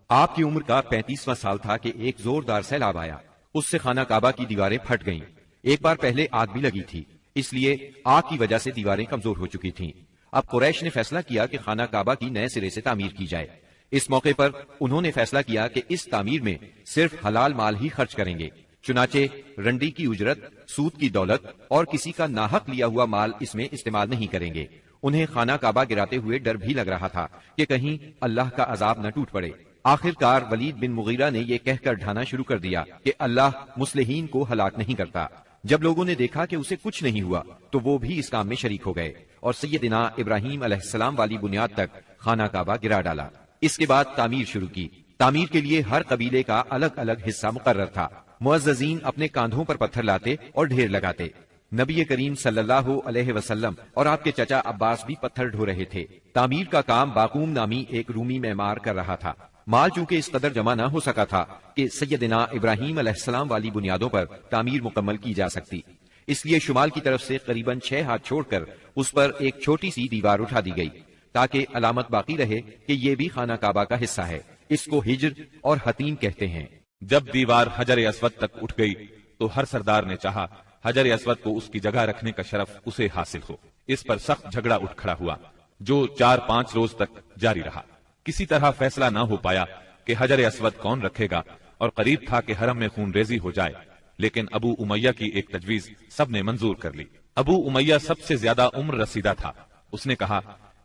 آپ کی عمر کا 35واں سال تھا کہ ایک زوردار سیلاب آیا، اس سے خانہ کعبہ کی دیواریں پھٹ گئیں۔ ایک بار پہلے آگ بھی لگی تھی، اس لیے آگ کی وجہ سے دیواریں کمزور ہو چکی تھیں۔ اب قریش نے فیصلہ کیا کہ خانہ کعبہ کی نئے سرے سے تعمیر کی جائے۔ اس موقع پر انہوں نے فیصلہ کیا کہ اس تعمیر میں صرف حلال مال ہی خرچ کریں گے، چنانچہ رنڈی کی اجرت، سود کی دولت اور کسی کا ناحق لیا ہوا مال اس میں استعمال نہیں کریں گے۔ انہیں خانہ کعبہ گراتے ہوئے ڈر بھی لگ رہا تھا کہ کہیں اللہ کا عذاب نہ ٹوٹ پڑے۔ آخر کار ولید بن مغیرہ نے یہ کہہ کر ڈھانا شروع کر دیا کہ اللہ مصلحین کو ہلاک نہیں کرتا۔ جب لوگوں نے دیکھا کہ اسے کچھ نہیں ہوا تو وہ بھی اس کام میں شریک ہو گئے اور سیدنا ابراہیم علیہ السلام والی بنیاد تک خانہ کعبہ گرا ڈالا۔ اس کے بعد تعمیر شروع کی۔ تعمیر کے لیے ہر قبیلے کا الگ الگ حصہ مقرر تھا۔ معززین اپنے کاندھوں پر پتھر لاتے اور ڈھیر لگاتے۔ نبی کریم صلی اللہ علیہ وسلم اور آپ کے چچا عباس بھی پتھر ڈھو رہے تھے۔ تعمیر کا کام باقوم نامی ایک رومی معمار کر رہا تھا۔ مال چونکہ اس قدر جمع نہ ہو سکا تھا کہ سیدنا ابراہیم علیہ السلام والی بنیادوں پر تعمیر مکمل کی جا سکتی، اس لیے شمال کی طرف سے قریباً 6 ہاتھ چھوڑ کر اس پر ایک چھوٹی سی دیوار اٹھا دی گئی تاکہ علامت باقی رہے کہ یہ بھی خانہ کعبہ کا حصہ ہے۔ اس کو ہجر اور حتیم کہتے ہیں۔ جب دیوار حجر اسود تک اٹھ گئی تو ہر سردار نے چاہا حجر اسود کو اس کی جگہ رکھنے کا شرف اسے حاصل ہو۔ اس پر سخت جھگڑا اٹھ کھڑا ہوا جو 4-5 روز تک جاری رہا۔ کسی طرح فیصلہ نہ ہو پایا کہ حجر اسود کون رکھے گا، اور قریب تھا کہ حرم میں خون ریزی ہو جائے، لیکن ابو امیہ کی ایک تجویز سب نے منظور کر لی۔ ابو امیہ سب سے زیادہ عمر رسیدہ تھا۔ اس نے کہا،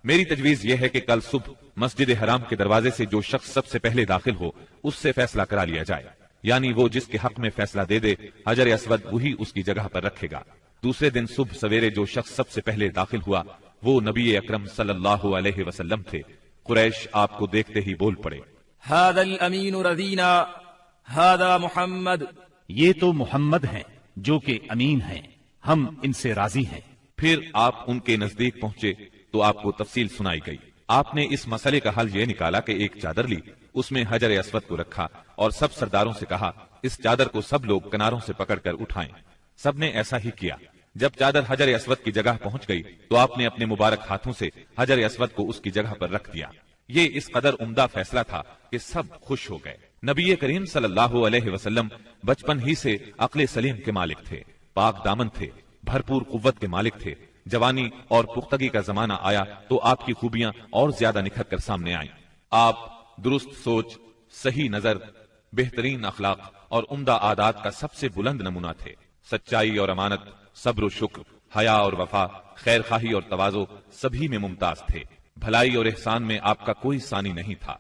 میری تجویز یہ ہے کہ کل صبح مسجد حرام کے دروازے سے جو شخص سب سے پہلے داخل ہو اس سے فیصلہ کرا لیا جائے، یعنی وہ جس کے حق میں فیصلہ دے دے حجر اسود وہی اس کی جگہ پر رکھے گا۔ دوسرے دن صبح سویرے جو شخص سب سے پہلے داخل ہوا وہ نبی اکرم صلی اللہ علیہ وسلم تھے۔ قریش آپ کو دیکھتے ہی بول پڑے، هذا الامین رضینا هذا محمد، یہ تو محمد ہیں جو کہ امین ہیں، ہم ان سے راضی ہیں۔ پھر آپ ان کے نزدیک پہنچے تو آپ کو تفصیل سنائی گئی۔ آپ نے اس مسئلے کا حل یہ نکالا کہ ایک چادر لی، اس میں حجر اسود کو رکھا اور سب سرداروں سے کہا اس چادر کو سب لوگ کناروں سے پکڑ کر اٹھائیں۔ سب نے ایسا ہی کیا۔ جب چادر حجر اسود کی جگہ پہنچ گئی تو آپ نے اپنے مبارک ہاتھوں سے حجر اسود کو اس کی جگہ پر رکھ دیا۔ یہ اس قدر عمدہ فیصلہ تھا کہ سب خوش ہو گئے۔ نبی کریم صلی اللہ علیہ وسلم بچپن ہی سے عقل سلیم کے مالک تھے، پاک دامن تھے، بھرپور قوت کے مالک تھے۔ جوانی اور پختگی کا زمانہ آیا تو آپ کی خوبیاں اور زیادہ نکھر کر سامنے آئیں۔ آپ درست سوچ، صحیح نظر، بہترین اخلاق اور عمدہ عادات کا سب سے بلند نمونہ تھے۔ سچائی اور امانت، صبر و شکر، حیا اور وفا، خیر خواہی اور تواضع سبھی میں ممتاز تھے۔ بھلائی اور احسان میں آپ کا کوئی ثانی نہیں تھا۔